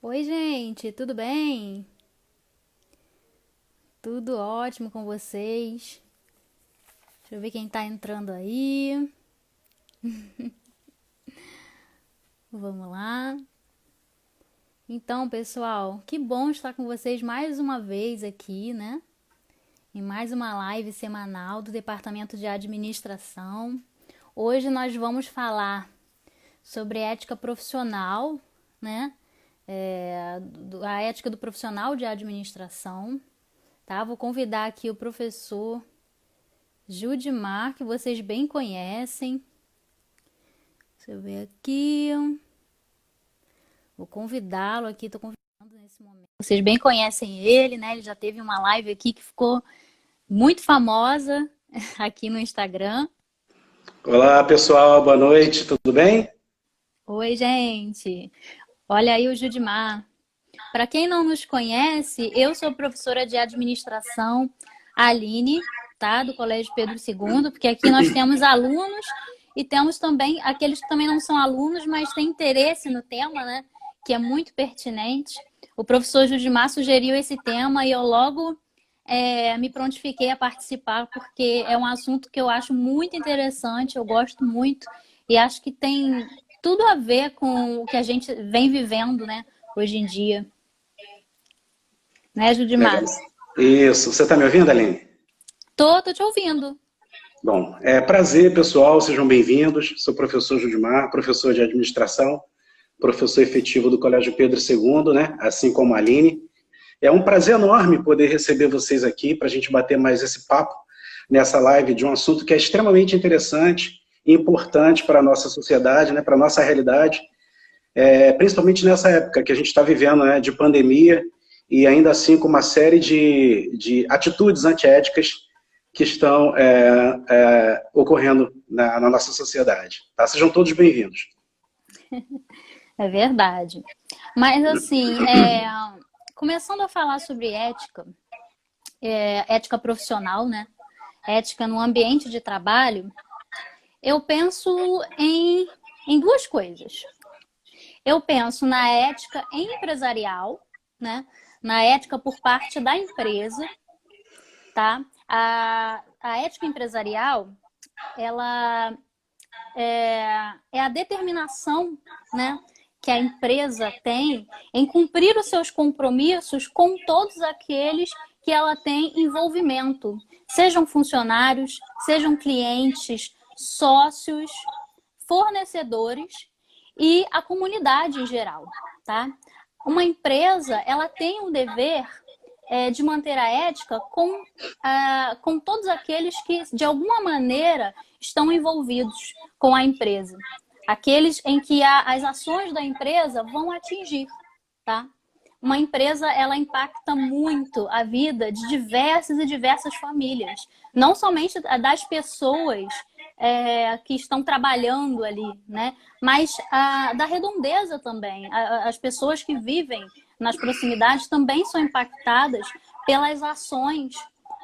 Oi, gente, tudo bem? Tudo ótimo com vocês? Deixa eu ver quem tá entrando aí. Vamos lá. Então, pessoal, que bom estar com vocês mais uma vez aqui, né? Em mais uma live semanal do Departamento de Administração. Hoje nós vamos falar sobre ética profissional, né? A ética do profissional de administração, tá? Vou convidar aqui o professor Judimar, que vocês bem conhecem. Deixa eu ver aqui. Vou convidá-lo aqui, estou convidando nesse momento. Vocês bem conhecem ele, né? Ele já teve uma live aqui que ficou muito famosa aqui no Instagram. Olá, pessoal, boa noite, tudo bem? Oi, gente. Olha aí o Judimar. Para quem não nos conhece, eu sou professora de administração, Aline, tá? Do Colégio Pedro II, porque aqui nós temos alunos e temos também aqueles que também não são alunos, mas têm interesse no tema, né? Que é muito pertinente. O professor Judimar sugeriu esse tema e eu logo me prontifiquei a participar, porque é um assunto que eu acho muito interessante, eu gosto muito e acho que tem tudo a ver com o que a gente vem vivendo, né? Hoje em dia. Né, Legal. Judimar? Isso, você está me ouvindo, Aline? Tô te ouvindo. Bom, é prazer, pessoal, sejam bem-vindos. Sou o professor Judimar, professor de administração, professor efetivo do Colégio Pedro II, né? Assim como a Aline. É um prazer enorme poder receber vocês aqui para a gente bater mais esse papo nessa live de um assunto que é extremamente interessante e importante para a nossa sociedade, né? Para a nossa realidade. Principalmente nessa época que a gente está vivendo, né, de pandemia, e ainda assim com uma série de atitudes antiéticas que estão ocorrendo na nossa sociedade. Tá? Sejam todos bem-vindos. É verdade. Mas assim, começando a falar sobre ética, ética profissional, né? Ética no ambiente de trabalho, eu penso em duas coisas. Eu penso na ética empresarial, né? Na ética por parte da empresa, tá? A ética empresarial, ela é a determinação, né, que a empresa tem em cumprir os seus compromissos com todos aqueles que ela tem envolvimento, sejam funcionários, sejam clientes, sócios, fornecedores e a comunidade em geral, tá? Uma empresa, ela tem o dever de manter a ética com todos aqueles que, de alguma maneira, estão envolvidos com a empresa. Aqueles em que as ações da empresa vão atingir, tá? Uma empresa, ela impacta muito a vida de diversas e diversas famílias. Não somente das pessoas que estão trabalhando ali, né? Mas da redondeza também. As pessoas que vivem nas proximidades também são impactadas pelas ações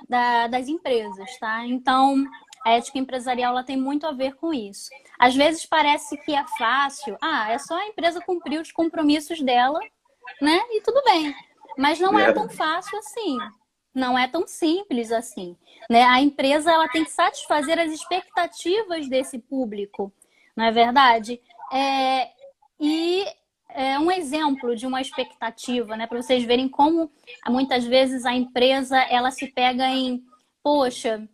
das empresas, tá? Então, a ética empresarial ela tem muito a ver com isso. Às vezes parece que é fácil, é só a empresa cumprir os compromissos dela, né? E tudo bem. Mas não é tão fácil assim. Não é tão simples assim, né? A empresa ela tem que satisfazer as expectativas desse público, não é verdade? E um exemplo de uma expectativa, né? Para vocês verem como muitas vezes a empresa ela se pega em, poxa,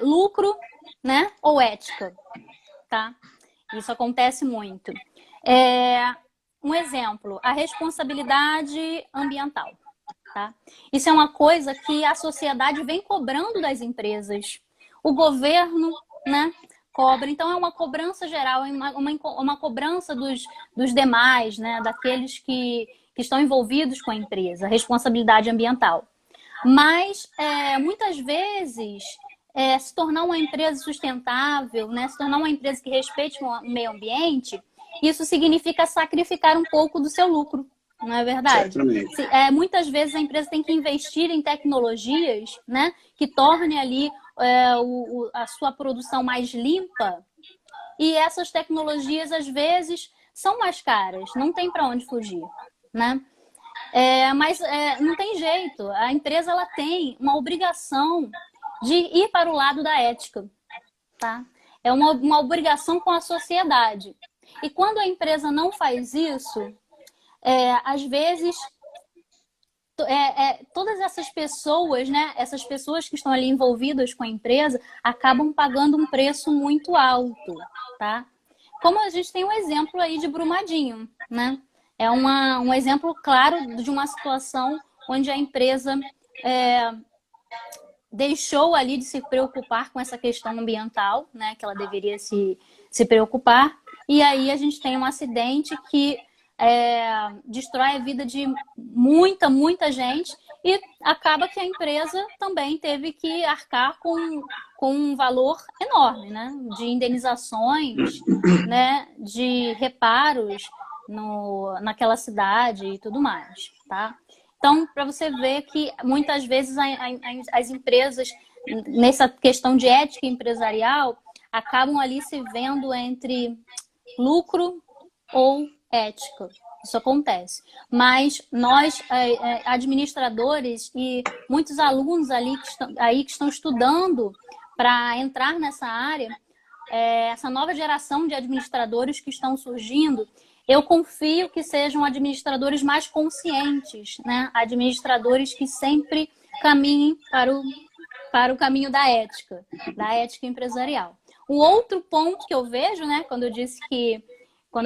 lucro, né? Ou ética, tá? Isso acontece muito. Um exemplo, a responsabilidade ambiental. Tá? Isso é uma coisa que a sociedade vem cobrando das empresas. O governo, né, cobra. Então, é uma cobrança geral, é uma cobrança dos demais, né, daqueles que estão envolvidos com a empresa, responsabilidade ambiental. Mas, muitas vezes, se tornar uma empresa sustentável, né, se tornar uma empresa que respeite o meio ambiente, isso significa sacrificar um pouco do seu lucro. Não é verdade? Certamente. Muitas vezes a empresa tem que investir em tecnologias, né, que torne ali a sua produção mais limpa. E essas tecnologias, às vezes, são mais caras. Não tem para onde fugir. né? Mas não tem jeito. A empresa ela tem uma obrigação de ir para o lado da ética, tá? É uma obrigação com a sociedade. E quando a empresa não faz isso, às vezes todas essas pessoas, né? Essas pessoas que estão ali envolvidas com a empresa acabam pagando um preço muito alto, tá? Como a gente tem um exemplo aí de Brumadinho, né? É um exemplo claro de uma situação onde a empresa deixou ali de se preocupar com essa questão ambiental, né? Que ela deveria se preocupar. E aí a gente tem um acidente que destrói a vida de muita gente e acaba que a empresa também teve que arcar com um valor enorme, né? De indenizações, né? De reparos naquela cidade e tudo mais, tá? Então, para você ver que muitas vezes as empresas, nessa questão de ética empresarial, acabam ali se vendo entre lucro ou ética. Isso acontece. Mas nós, administradores e muitos alunos ali que estão estudando para entrar nessa área, essa nova geração de administradores que estão surgindo, eu confio que sejam administradores mais conscientes, né? Administradores que sempre caminhem para o caminho da ética empresarial. O outro ponto que eu vejo, né, quando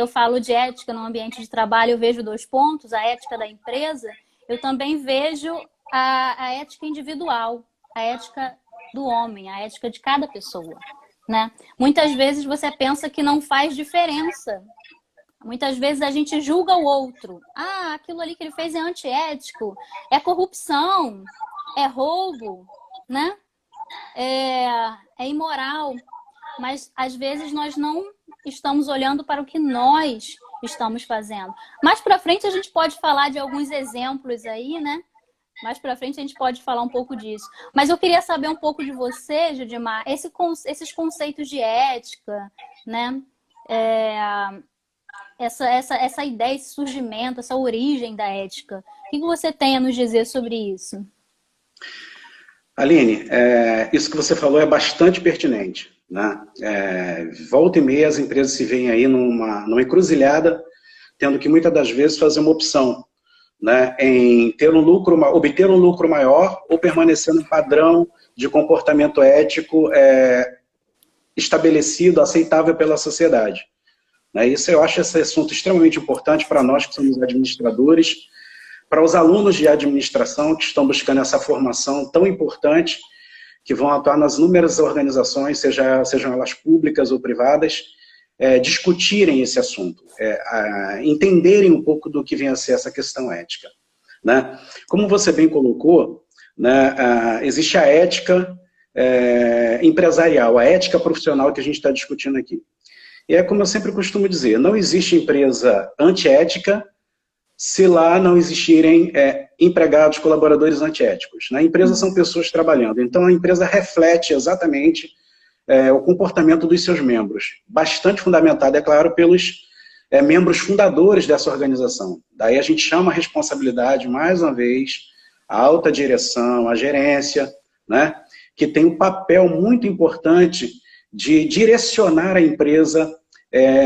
eu falo de ética no ambiente de trabalho, eu vejo 2 pontos, a ética da empresa, eu também vejo a ética individual, a ética do homem, a ética de cada pessoa, né? Muitas vezes você pensa que não faz diferença. Muitas vezes a gente julga o outro. Ah, aquilo ali que ele fez é antiético, é corrupção, é roubo, né? É imoral. Mas às vezes nós não estamos olhando para o que nós estamos fazendo. Mais para frente a gente pode falar de alguns exemplos aí, né? Mais para frente a gente pode falar um pouco disso. Mas eu queria saber um pouco de você, Judimar, esses conceitos de ética, né? Essa ideia, esse surgimento, essa origem da ética. O que você tem a nos dizer sobre isso? Aline, isso que você falou é bastante pertinente, né? Volta e meia as empresas se veem aí numa encruzilhada, tendo que muitas das vezes fazer uma opção, né, em obter um lucro maior ou permanecer num padrão de comportamento ético estabelecido, aceitável pela sociedade. Isso eu acho esse assunto extremamente importante para nós que somos administradores, para os alunos de administração que estão buscando essa formação tão importante, que vão atuar nas inúmeras organizações, sejam elas públicas ou privadas, discutirem esse assunto, entenderem um pouco do que vem a ser essa questão ética, né? Como você bem colocou, né, existe a ética empresarial, a ética profissional que a gente está discutindo aqui. E é como eu sempre costumo dizer, não existe empresa antiética se lá não existirem empregados, colaboradores antiéticos. Na empresa são pessoas trabalhando, então a empresa reflete exatamente o comportamento dos seus membros, bastante fundamentado, é claro, pelos membros fundadores dessa organização. Daí a gente chama a responsabilidade, mais uma vez, a alta direção, a gerência, né, que tem um papel muito importante de direcionar a empresa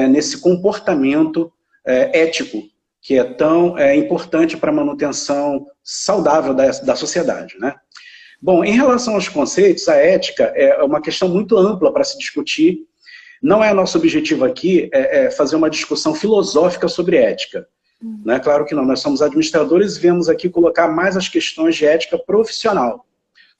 nesse comportamento ético, que é tão importante para a manutenção saudável da sociedade, né? Bom, em relação aos conceitos, a ética é uma questão muito ampla para se discutir. Não é nosso objetivo aqui fazer uma discussão filosófica sobre ética. Né? Claro que não, nós somos administradores e viemos aqui colocar mais as questões de ética profissional.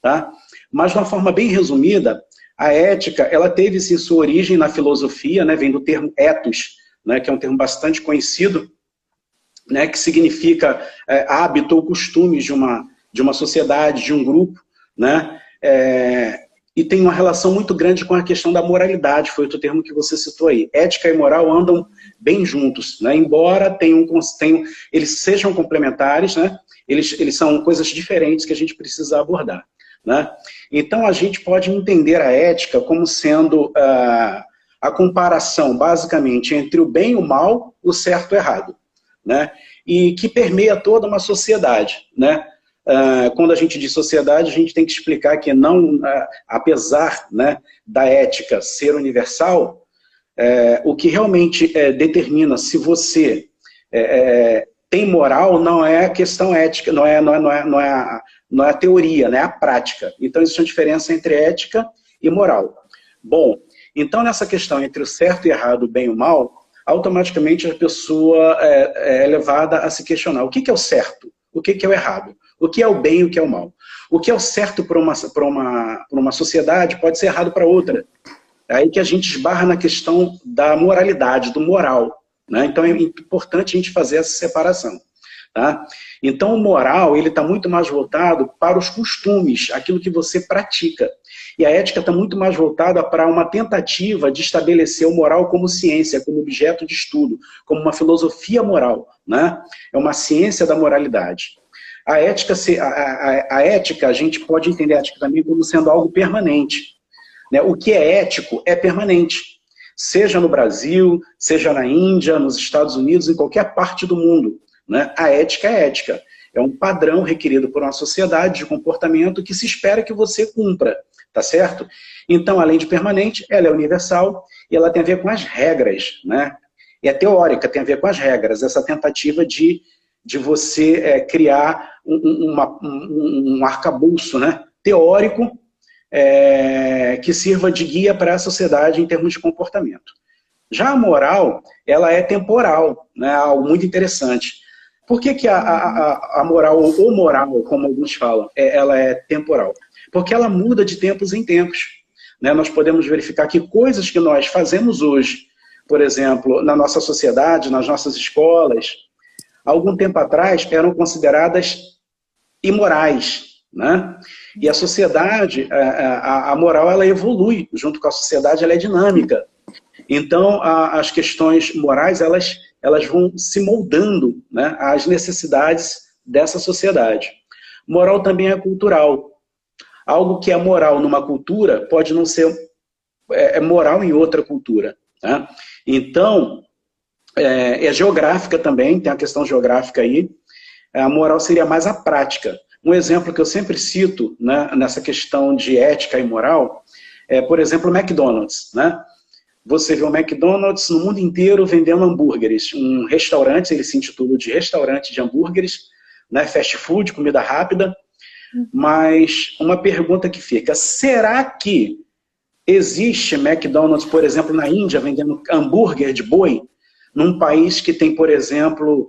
Tá? Mas, de uma forma bem resumida, a ética, ela teve sim sua origem na filosofia, né, vem do termo ethos, né, que é um termo bastante conhecido, né, que significa hábito ou costumes de uma sociedade, de um grupo, né, e tem uma relação muito grande com a questão da moralidade, foi outro termo que você citou aí. Ética e moral andam bem juntos, né, embora eles sejam complementares, né, eles são coisas diferentes que a gente precisa abordar. Né? Então, a gente pode entender a ética como sendo a comparação, basicamente, entre o bem e o mal, o certo e o errado. né? E que permeia toda uma sociedade, né? Quando a gente diz sociedade, a gente tem que explicar que não, apesar, né, da ética ser universal, o que realmente determina se você tem moral não é a questão ética, não é a teoria, né, é a prática. Então existe uma diferença entre ética e moral. Bom, então nessa questão entre o certo e errado, o bem e o mal, automaticamente a pessoa é levada a se questionar o que é o certo, o que é o errado, o que é o bem e o que é o mal. O que é o certo para uma sociedade pode ser errado para outra. É aí que a gente esbarra na questão da moralidade, do moral, né? Então é importante a gente fazer essa separação. Tá? Então o moral ele está muito mais voltado para os costumes, aquilo que você pratica. E a ética está muito mais voltada para uma tentativa de estabelecer o moral como ciência, como objeto de estudo, como uma filosofia moral, né? É uma ciência da moralidade. A ética, a gente pode entender a ética também como sendo algo permanente, né? O que é ético é permanente, seja no Brasil, seja na Índia, nos Estados Unidos, em qualquer parte do mundo, né? A ética é ética, é um padrão requerido por uma sociedade de comportamento que se espera que você cumpra, tá certo? Então, além de permanente, ela é universal e ela tem a ver com as regras, né? E é teórica, tem a ver com as regras, essa tentativa de você criar um arcabouço, né, teórico que sirva de guia para a sociedade em termos de comportamento. Já a moral, ela é temporal, né, algo muito interessante. Por que a moral, ou moral, como alguns falam, ela é temporal? Porque ela muda de tempos em tempos. Né? Nós podemos verificar que coisas que nós fazemos hoje, por exemplo, na nossa sociedade, nas nossas escolas, algum tempo atrás eram consideradas imorais, né? E a sociedade, a moral, ela evolui junto com a sociedade, ela é dinâmica. Então, as questões morais, elas vão se moldando, né, às necessidades dessa sociedade. Moral também é cultural. Algo que é moral numa cultura pode não ser moral em outra cultura. Né? Então, é geográfica também, tem a questão geográfica aí. A moral seria mais a prática. Um exemplo que eu sempre cito, né, nessa questão de ética e moral é, por exemplo, o McDonald's. Né? Você vê o McDonald's no mundo inteiro vendendo hambúrgueres. Um restaurante, ele se intitula de restaurante de hambúrgueres, né, fast food, comida rápida. Mas uma pergunta que fica, será que existe McDonald's, por exemplo, na Índia, vendendo hambúrguer de boi? Num país que tem, por exemplo,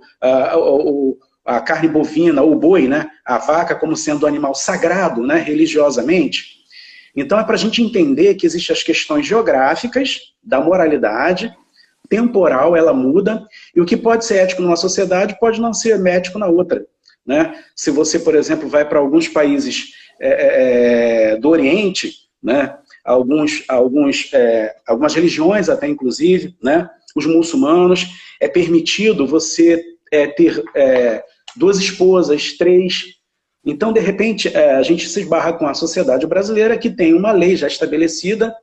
a carne bovina, o boi, né, a vaca como sendo um animal sagrado, né, religiosamente. Então é para a gente entender que existem as questões geográficas da moralidade, temporal, ela muda, e o que pode ser ético numa sociedade pode não ser ético na outra. Né? Se você, por exemplo, vai para alguns países do Oriente, né, algumas religiões até inclusive, né, os muçulmanos, é permitido você ter 2 esposas, 3. Então, de repente, a gente se esbarra com a sociedade brasileira que tem uma lei já estabelecida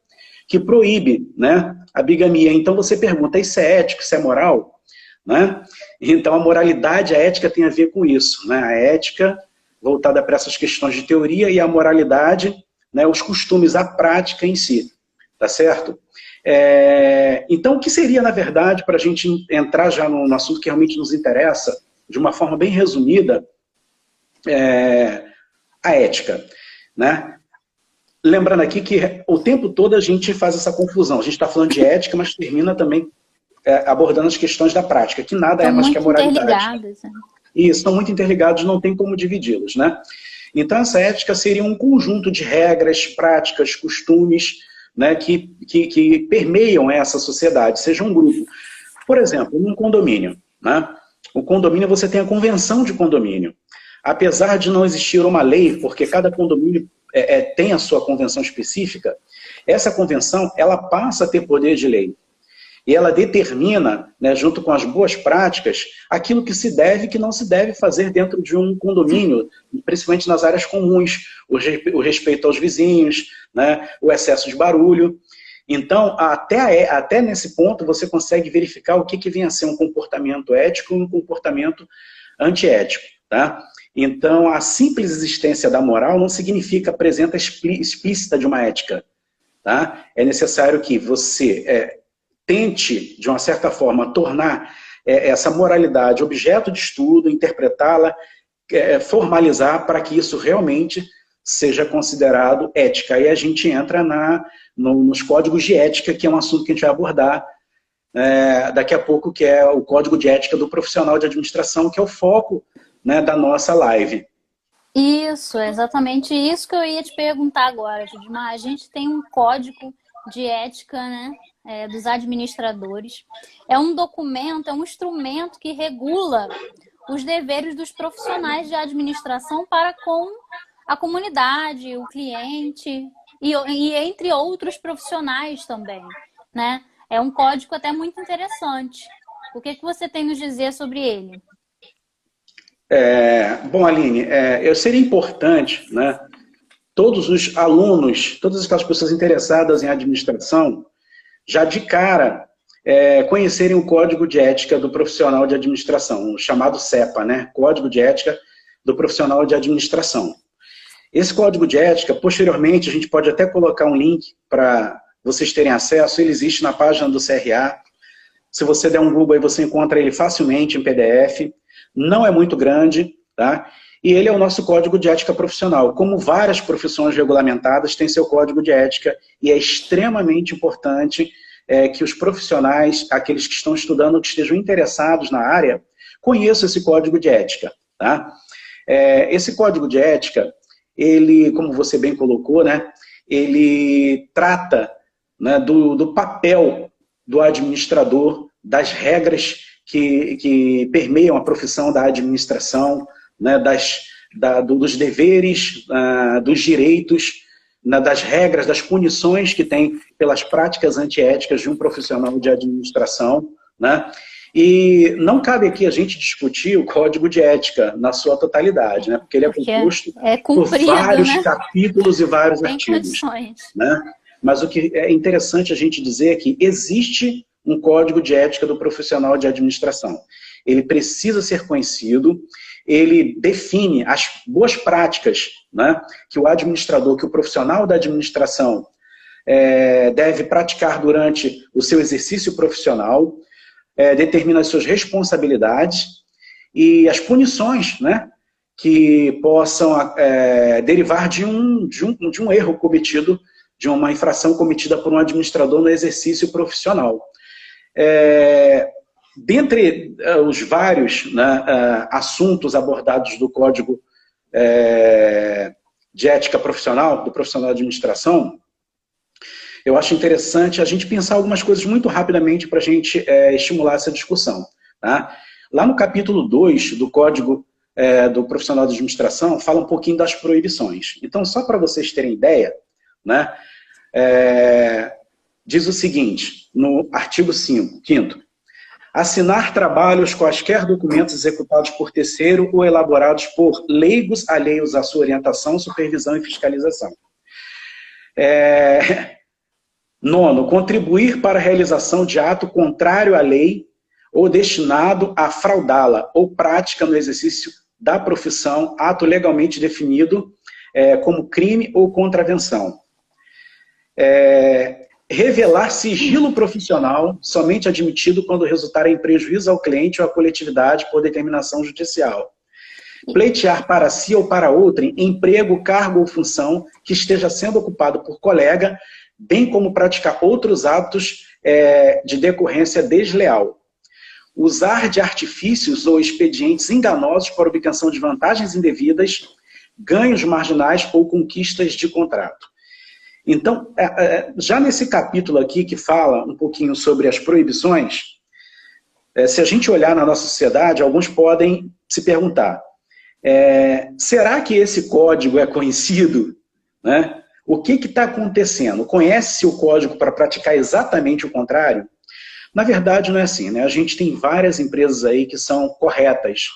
que proíbe, né, a bigamia. Então você pergunta, isso é ético, isso é moral? Né? Então a moralidade, a ética tem a ver com isso. Né? A ética voltada para essas questões de teoria e a moralidade, né, os costumes, a prática em si. Tá certo? Então, o que seria, na verdade, para a gente entrar já no assunto que realmente nos interessa, de uma forma bem resumida, a ética. Né? Lembrando aqui que o tempo todo a gente faz essa confusão. A gente está falando de ética, mas termina também abordando as questões da prática, que nada é mais que a moralidade. Né? Isso, estão muito interligados, não tem como dividi-los. Né? Então, essa ética seria um conjunto de regras, práticas, costumes, né, que permeiam essa sociedade, seja um grupo. Por exemplo, num condomínio. Né? O condomínio, você tem a convenção de condomínio. Apesar de não existir uma lei, porque cada condomínio tem a sua convenção específica, essa convenção ela passa a ter poder de lei. E ela determina, né, junto com as boas práticas, aquilo que se deve e que não se deve fazer dentro de um condomínio, principalmente nas áreas comuns, o respeito aos vizinhos, né, o excesso de barulho. Então, até nesse ponto, você consegue verificar o que vem a ser um comportamento ético e um comportamento antiético. Tá? Então, a simples existência da moral não significa a presença explícita de uma ética. Tá? É necessário que você tente, de uma certa forma, tornar essa moralidade objeto de estudo, interpretá-la, formalizar para que isso realmente seja considerado ética. Aí a gente entra nos códigos de ética, que é um assunto que a gente vai abordar daqui a pouco, que é o código de ética do profissional de administração, que é o foco, né, da nossa live. Isso, é exatamente isso que eu ia te perguntar agora, Judimar. A gente tem um código de ética, né, dos administradores. É um documento, é um instrumento que regula os deveres dos profissionais de administração para com a comunidade, o cliente e entre outros profissionais também, né? É um código até muito interessante. O que você tem a nos dizer sobre ele? Bom, Aline, seria importante, né, todos os alunos, todas aquelas pessoas interessadas em administração, já de cara, conhecerem o Código de Ética do Profissional de Administração, o chamado CEPA, né, Código de Ética do Profissional de Administração. Esse Código de Ética, posteriormente, a gente pode até colocar um link para vocês terem acesso, ele existe na página do CRA. Se você der um Google aí, você encontra ele facilmente em PDF. Não é muito grande, tá? E ele é o nosso código de ética profissional. Como várias profissões regulamentadas têm seu código de ética, e é extremamente importante que os profissionais, aqueles que estão estudando, que estejam interessados na área, conheçam esse código de ética, tá? Esse código de ética, ele, como você bem colocou, né, ele trata, né, do papel do administrador, das regras que permeiam a profissão da administração, né, dos deveres, dos direitos, né, das regras, das punições que tem pelas práticas antiéticas de um profissional de administração, né? E não cabe aqui a gente discutir o código de ética na sua totalidade, né? Porque ele é composto por vários, né, capítulos e vários artigos. Né? Mas o que é interessante a gente dizer é que existe um código de ética do profissional de administração. Ele precisa ser conhecido, ele define as boas práticas, né, que o administrador, que o profissional da administração deve praticar durante o seu exercício profissional, determina as suas responsabilidades e as punições, né, que possam derivar de um erro cometido, de uma infração cometida por um administrador no exercício profissional. Dentre os vários, né, assuntos abordados do Código de Ética Profissional, do profissional de administração, eu acho interessante a gente pensar algumas coisas muito rapidamente para a gente estimular essa discussão. Tá? Lá no capítulo 2 do Código do Profissional de Administração, fala um pouquinho das proibições. Então, só para vocês terem ideia, né, diz o seguinte, no artigo 5º, assinar trabalhos, quaisquer documentos executados por terceiro ou elaborados por leigos alheios à sua orientação, supervisão e fiscalização. 9º, contribuir para a realização de ato contrário à lei ou destinado a fraudá-la ou prática no exercício da profissão, ato legalmente definido como crime ou contravenção. Revelar sigilo profissional somente admitido quando resultar em prejuízo ao cliente ou à coletividade por determinação judicial. Pleitear para si ou para outrem emprego, cargo ou função que esteja sendo ocupado por colega, bem como praticar outros atos de decorrência desleal. Usar de artifícios ou expedientes enganosos para obtenção de vantagens indevidas, ganhos marginais ou conquistas de contrato. Então, já nesse capítulo aqui que fala um pouquinho sobre as proibições, se a gente olhar na nossa sociedade, alguns podem se perguntar, será que esse código é conhecido? Né? O que está acontecendo? Conhece-se o código para praticar exatamente o contrário? Na verdade, não é assim, né? A gente tem várias empresas aí que são corretas,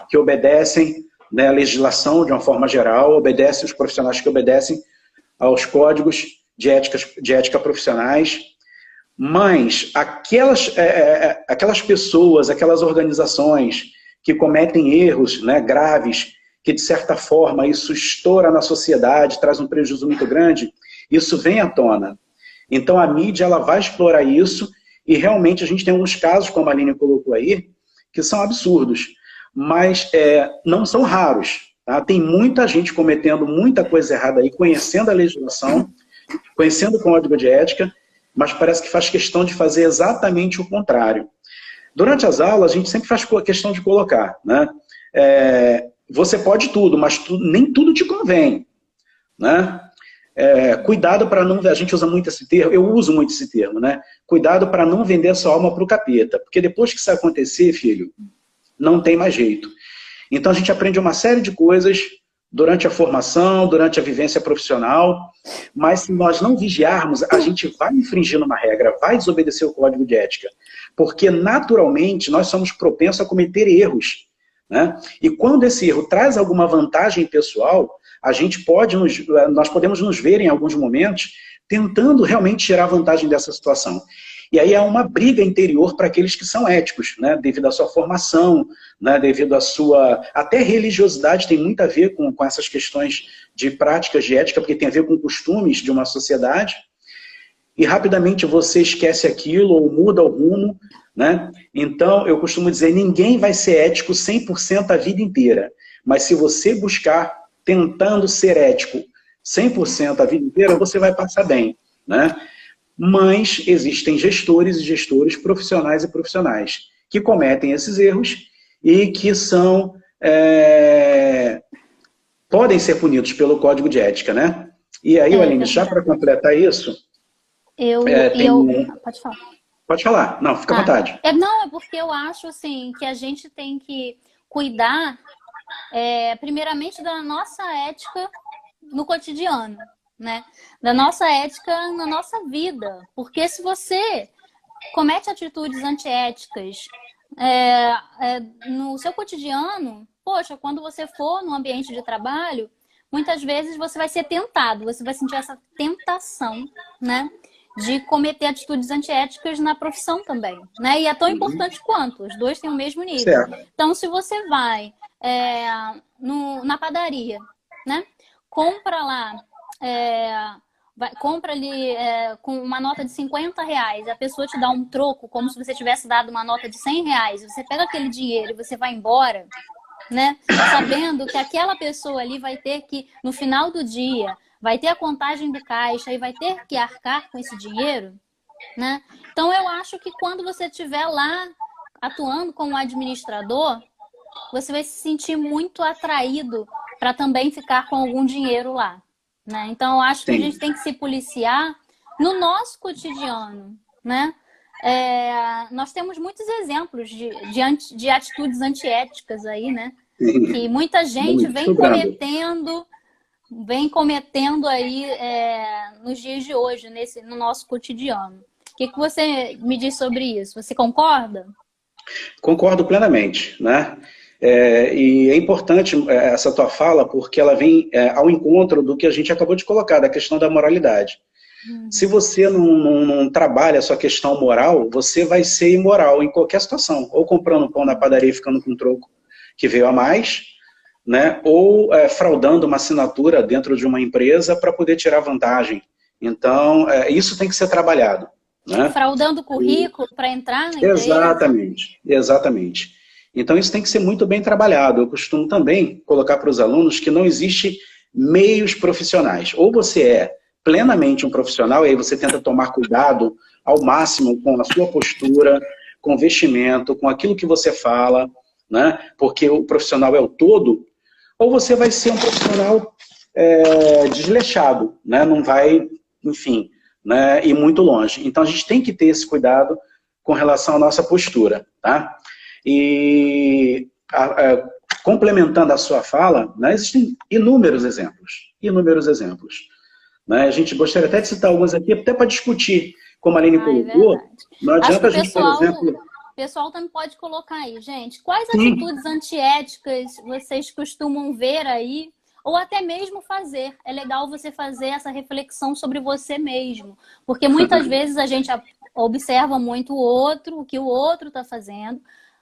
que obedecem, né, a legislação de uma forma geral, obedecem os profissionais que obedecem aos códigos de ética profissionais, mas aquelas pessoas, aquelas organizações que cometem erros, né, graves, que de certa forma isso estoura na sociedade, traz um prejuízo muito grande, isso vem à tona. Então a mídia ela vai explorar isso e realmente a gente tem alguns casos, como a Aline colocou aí, que são absurdos, mas não são raros. Tá? Tem muita gente cometendo muita coisa errada aí, conhecendo a legislação, conhecendo o código de ética, mas parece que faz questão de fazer exatamente o contrário. Durante as aulas, a gente sempre faz questão de colocar, né? Você pode tudo, mas nem tudo te convém. Né? Cuidado para não... A gente usa muito esse termo, eu uso muito esse termo, né? Cuidado para não vender a sua alma para o capeta, porque depois que isso acontecer, filho, não tem mais jeito. Então a gente aprende uma série de coisas durante a formação, durante a vivência profissional, mas se nós não vigiarmos, a gente vai infringir uma regra, vai desobedecer o código de ética, porque naturalmente nós somos propensos a cometer erros, né? E quando esse erro traz alguma vantagem pessoal, nós podemos nos ver em alguns momentos tentando realmente tirar vantagem dessa situação. E aí é uma briga interior para aqueles que são éticos, né? Devido à sua formação, né? Devido à sua... Até religiosidade tem muito a ver com essas questões de práticas de ética, porque tem a ver com costumes de uma sociedade, e rapidamente você esquece aquilo ou muda o rumo, né? Então, eu costumo dizer, ninguém vai ser ético 100% a vida inteira, mas se você buscar tentando ser ético 100% a vida inteira, você vai passar bem, né? Mas existem gestores e gestores profissionais e profissionais que cometem esses erros e que podem ser punidos pelo Código de Ética, né? E aí, Aline, já para completar isso... Pode falar. Pode falar. Não, fica à vontade. É porque eu acho assim, que a gente tem que cuidar, primeiramente, da nossa ética no cotidiano, né? Da nossa ética na nossa vida. Porque se você comete atitudes antiéticas no seu cotidiano, poxa, quando você for no ambiente de trabalho, muitas vezes você vai ser tentado, você vai sentir essa tentação, né? De cometer atitudes antiéticas na profissão também, né? E é tão importante quanto, os dois têm o mesmo nível. Certo. Então, se você vai na padaria, né? Compra lá, compra ali com uma nota de R$50, a pessoa te dá um troco, como se você tivesse dado uma nota de R$100, você pega aquele dinheiro e você vai embora, né? Sabendo que aquela pessoa ali vai ter que, no final do dia, vai ter a contagem do caixa e vai ter que arcar com esse dinheiro, né? Então, eu acho que quando você estiver lá atuando como administrador, você vai se sentir muito atraído para também ficar com algum dinheiro lá, né? Então, eu acho que a gente tem que se policiar no nosso cotidiano, né? Nós temos muitos exemplos de atitudes antiéticas aí, né? Que muita gente vem cometendo aí nos dias de hoje, no nosso cotidiano. O que você me diz sobre isso? Você concorda? Concordo plenamente, né? E é importante essa tua fala, porque ela vem ao encontro do que a gente acabou de colocar, da questão da moralidade. Se você não trabalha a sua questão moral, você vai ser imoral em qualquer situação. Ou comprando pão na padaria e ficando com um troco que veio a mais, né? Ou fraudando uma assinatura dentro de uma empresa para poder tirar vantagem. Então, isso tem que ser trabalhado. Né? Fraudando currículo para entrar na empresa. Exatamente, exatamente. Então, isso tem que ser muito bem trabalhado. Eu costumo também colocar para os alunos que não existe meios profissionais. Ou você é plenamente um profissional, e aí você tenta tomar cuidado ao máximo com a sua postura, com o vestimento, com aquilo que você fala, né? Porque o profissional é o todo, ou você vai ser um profissional desleixado, né? Não vai, enfim, né, ir muito longe. Então a gente tem que ter esse cuidado com relação à nossa postura, tá? E complementando a sua fala, né, existem inúmeros exemplos, né? A gente gostaria até de citar alguns aqui, até para discutir, como a Aline colocou, não adianta a gente, por exemplo... O pessoal também pode colocar aí, gente, quais atitudes antiéticas vocês costumam ver aí, ou até mesmo fazer. É legal você fazer essa reflexão sobre você mesmo, porque muitas vezes a gente observa muito o outro, o que o outro está fazendo,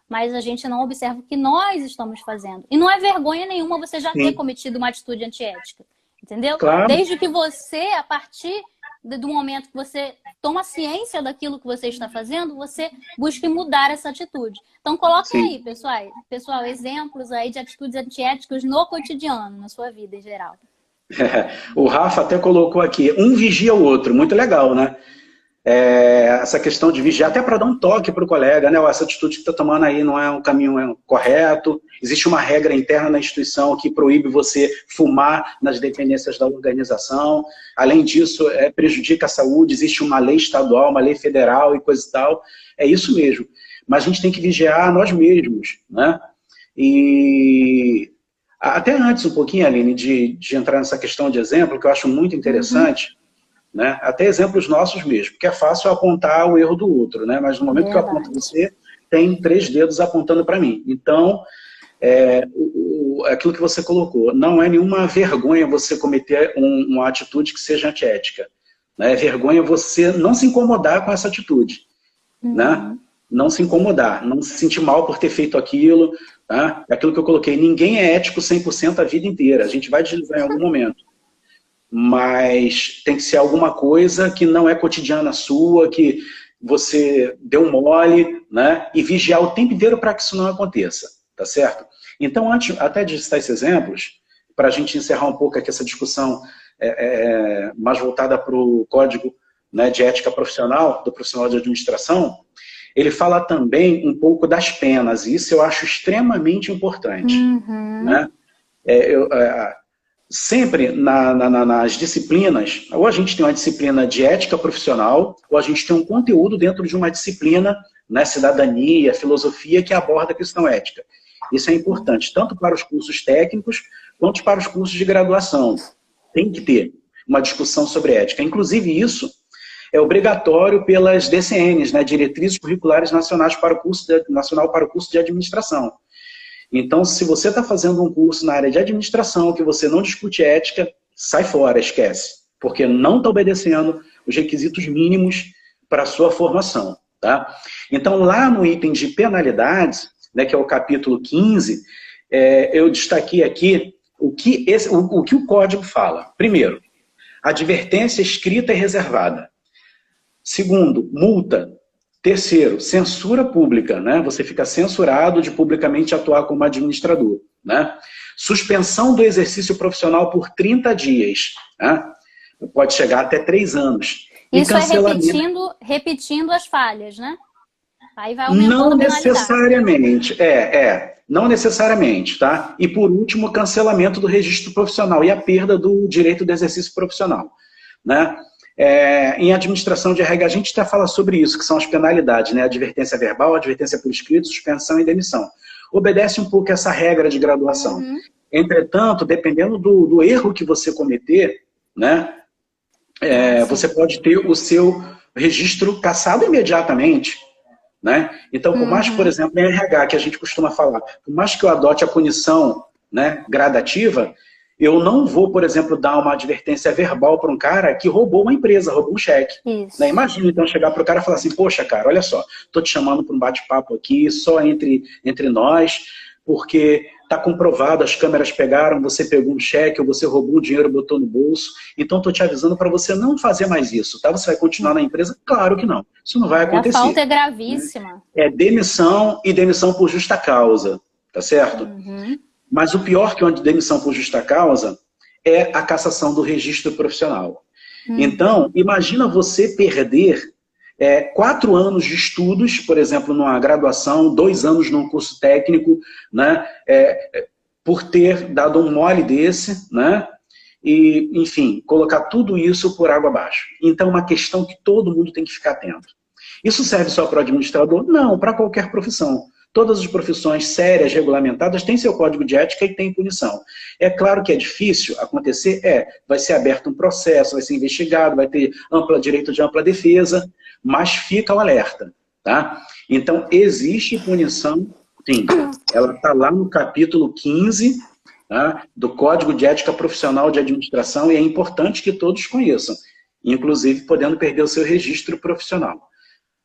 mas a gente não observa o que nós estamos fazendo. E não é vergonha nenhuma você já ter Sim, cometido uma atitude antiética, entendeu? claro. Desde que você, a partir do momento que você toma ciência daquilo que você está fazendo, você busque mudar essa atitude. Então, coloquem Sim. aí, pessoal, exemplos aí de atitudes antiéticas no cotidiano, na sua vida em geral. O Rafa até colocou aqui, um vigia o outro, muito legal, né? Essa questão de vigiar, até para dar um toque para o colega, né? Essa atitude que está tomando aí não é um caminho correto. Existe uma regra interna na instituição que proíbe você fumar nas dependências da organização. Além disso, prejudica a saúde. Existe uma lei estadual, uma lei federal e coisa e tal. É isso mesmo. Mas a gente tem que vigiar nós mesmos, né? E até antes um pouquinho, Aline, de entrar nessa questão de exemplo, que eu acho muito interessante, né? Até exemplos nossos mesmo, porque é fácil apontar o erro do outro, né? Mas no momento que eu aponto você, tem 3 dedos apontando para mim. Então, aquilo que você colocou, não é nenhuma vergonha você cometer uma atitude que seja antiética. Né? É vergonha você não se incomodar com essa atitude. Né? Não se incomodar, não se sentir mal por ter feito aquilo. Tá? É aquilo que eu coloquei, ninguém é ético 100% a vida inteira, a gente vai deslizar em algum momento. Mas tem que ser alguma coisa que não é cotidiana sua, que você deu mole, né? E vigiar o tempo inteiro para que isso não aconteça, tá certo? Então, antes até de citar esses exemplos, para a gente encerrar um pouco aqui essa discussão mais voltada para o código, né, de ética profissional, do profissional de administração, ele fala também um pouco das penas, e isso eu acho extremamente importante. Né? Sempre nas disciplinas, ou a gente tem uma disciplina de ética profissional, ou a gente tem um conteúdo dentro de uma disciplina, né, cidadania, filosofia, que aborda a questão ética. Isso é importante, tanto para os cursos técnicos, quanto para os cursos de graduação. Tem que ter uma discussão sobre ética. Inclusive, isso é obrigatório pelas DCNs, né, Diretrizes Curriculares Nacionais para o curso de Administração. Então, se você está fazendo um curso na área de administração, que você não discute ética, sai fora, esquece. Porque não está obedecendo os requisitos mínimos para a sua formação. Tá? Então, lá no item de penalidades, né, que é o capítulo 15, eu destaquei aqui o que o código fala. Primeiro, advertência escrita e reservada. Segundo, multa. Terceiro, censura pública, né? Você fica censurado de publicamente atuar como administrador, né? Suspensão do exercício profissional por 30 dias, né? Pode chegar até 3 anos. Isso é repetindo as falhas, né? Aí vai aumentando a penalidade. Necessariamente, não necessariamente, tá? E por último, cancelamento do registro profissional e a perda do direito do exercício profissional, né? Em administração de RH, a gente até fala sobre isso, que são as penalidades, né? Advertência verbal, advertência por escrito, suspensão e demissão. Obedece um pouco essa regra de graduação. Entretanto, dependendo do erro que você cometer, né? Você pode ter o seu registro cassado imediatamente. Né? Então, por mais que, por exemplo, em RH, que a gente costuma falar, por mais que eu adote a punição, né, gradativa, eu não vou, por exemplo, dar uma advertência verbal para um cara que roubou uma empresa, roubou um cheque. Né? Imagina, então, chegar para o cara e falar assim, poxa, cara, olha só, estou te chamando para um bate-papo aqui, só entre nós, porque está comprovado, as câmeras pegaram, você pegou um cheque, ou você roubou um dinheiro e botou no bolso, então estou te avisando para você não fazer mais isso, tá? Você vai continuar na empresa? Claro que não, isso não vai acontecer. A falta é gravíssima. É demissão e demissão por justa causa, tá certo? Mas o pior que uma demissão por justa causa é a cassação do registro profissional. Então, imagina você perder 4 anos de estudos, por exemplo, numa graduação, 2 anos num curso técnico, né, por ter dado um mole desse, né, e, enfim, colocar tudo isso por água abaixo. Então, uma questão que todo mundo tem que ficar atento. Isso serve só para o administrador? Não, para qualquer profissão. Todas as profissões sérias, regulamentadas, têm seu código de ética e tem punição. É claro que é difícil acontecer, vai ser aberto um processo, vai ser investigado, vai ter direito de ampla defesa, mas fica o alerta, tá? Então, existe punição, sim. Ela está lá no capítulo 15, tá? Do Código de Ética Profissional de Administração, e é importante que todos conheçam, inclusive podendo perder o seu registro profissional.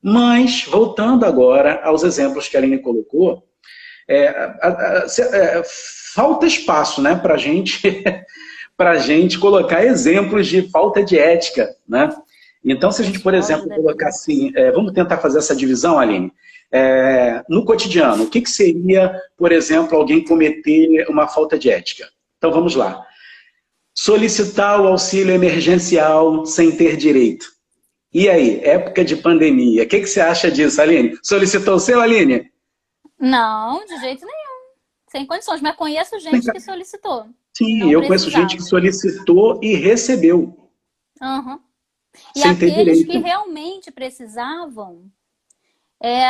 Mas, voltando agora aos exemplos que a Aline colocou, falta espaço, né, para a gente colocar exemplos de falta de ética, né? Então, se a gente, por exemplo, colocar assim, vamos tentar fazer essa divisão, Aline, no cotidiano, o que seria, por exemplo, alguém cometer uma falta de ética? Então, vamos lá. Solicitar o auxílio emergencial sem ter direito. E aí, época de pandemia, o que você acha disso, Aline? Solicitou o seu, Aline? Não, de jeito nenhum. Sem condições, mas conheço gente que solicitou. Sim, eu conheço gente que solicitou e recebeu. Uhum. E sem ter aqueles direito. que realmente precisavam,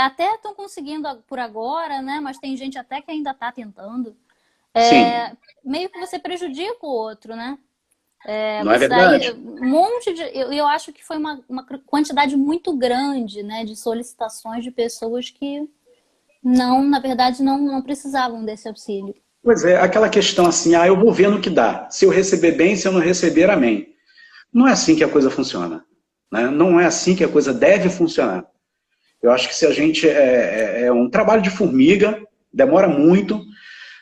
até estão conseguindo por agora, né? Mas tem gente até que ainda está tentando. Meio que você prejudica o outro, né? Não é verdade? Um monte de. Eu acho que foi uma quantidade muito grande, né, de solicitações de pessoas que não, na verdade, não precisavam desse auxílio. Pois é, aquela questão assim, eu vou ver no que dá. Se eu receber bem, se eu não receber, amém. Não é assim que a coisa funciona, né? Não é assim que a coisa deve funcionar. Eu acho que se a gente... É um trabalho de formiga, demora muito,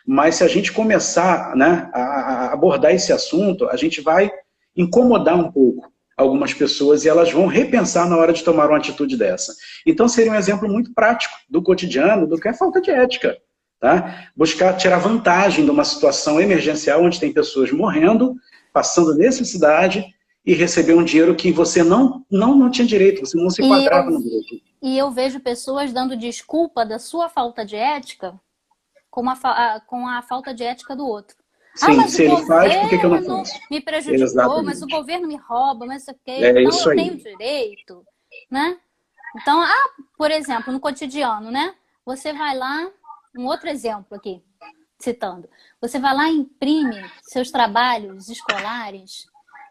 mas se a gente começar, né, a abordar esse assunto, a gente vai incomodar um pouco algumas pessoas e elas vão repensar na hora de tomar uma atitude dessa. Então seria um exemplo muito prático do cotidiano, do que é falta de ética. Tá? Buscar tirar vantagem de uma situação emergencial onde tem pessoas morrendo, passando necessidade e receber um dinheiro que você não tinha direito, você não se enquadrava no grupo. E eu vejo pessoas dando desculpa da sua falta de ética com a falta de ética do outro. Sim, mas se ele faz, por que eu não faço? Me prejudicou, Exatamente. mas o governo me rouba, mas isso aqui, então eu tenho direito, né? Então, por exemplo, no cotidiano, né? Você vai lá, um outro exemplo aqui, citando. Você vai lá e imprime seus trabalhos escolares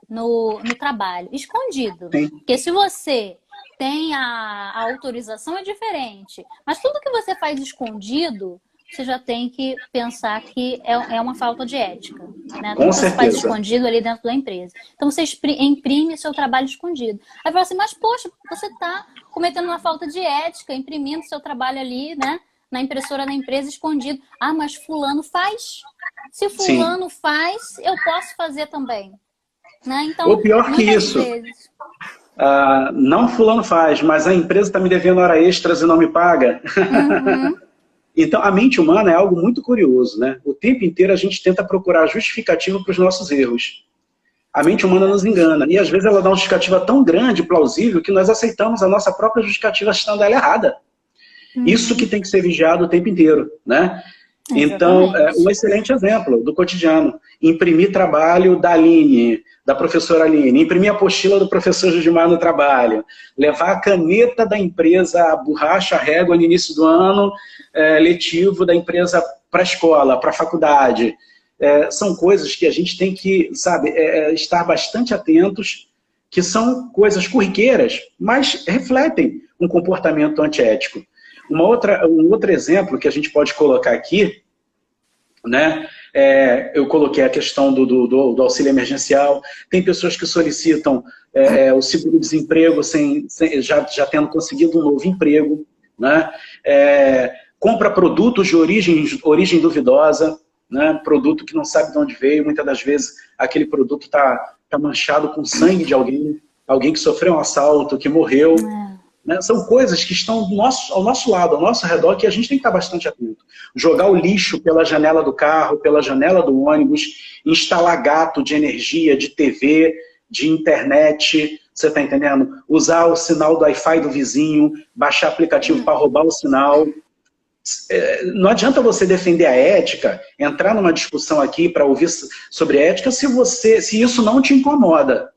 no trabalho, escondido. Sim. Porque se você tem a autorização é diferente. Mas tudo que você faz escondido, você já tem que pensar que é uma falta de ética. Né? Com certeza. Você faz escondido ali dentro da empresa. Então você imprime seu trabalho escondido. Aí fala assim, mas poxa, você está cometendo uma falta de ética, imprimindo seu trabalho ali, né? Na impressora da empresa escondido. Mas fulano faz. Se fulano faz, eu posso fazer também. Né? Então, ou pior que isso, não fulano faz, mas a empresa está me devendo hora extras e não me paga. Uhum. Então, a mente humana é algo muito curioso, né? O tempo inteiro a gente tenta procurar justificativa para os nossos erros. A mente humana nos engana. E às vezes ela dá uma justificativa tão grande, plausível, que nós aceitamos a nossa própria justificativa estando ela errada. Isso que tem que ser vigiado o tempo inteiro, né? Então, um excelente exemplo do cotidiano. Imprimir trabalho da Aline, da professora Aline, imprimir a apostila do professor Judimar no trabalho, levar a caneta da empresa, a borracha, a régua no início do ano letivo da empresa para a escola, para a faculdade. São coisas que a gente tem que, sabe, estar bastante atentos, que são coisas corriqueiras, mas refletem um comportamento antiético. Um outro exemplo que a gente pode colocar aqui, né? Eu coloquei a questão do auxílio emergencial. Tem pessoas que solicitam o seguro-desemprego já tendo conseguido um novo emprego, né? Compra produtos de origem duvidosa, né? Produto que não sabe de onde veio. Muitas das vezes aquele produto está manchado com sangue de alguém que sofreu um assalto, que morreu. Né? São coisas que estão ao nosso lado, ao nosso redor, que a gente tem que estar bastante atento. Jogar o lixo pela janela do carro, pela janela do ônibus, instalar gato de energia, de TV, de internet, você está entendendo? Usar o sinal do Wi-Fi do vizinho, baixar aplicativo para roubar o sinal. Não adianta você defender a ética, entrar numa discussão aqui para ouvir sobre ética, se isso não te incomoda.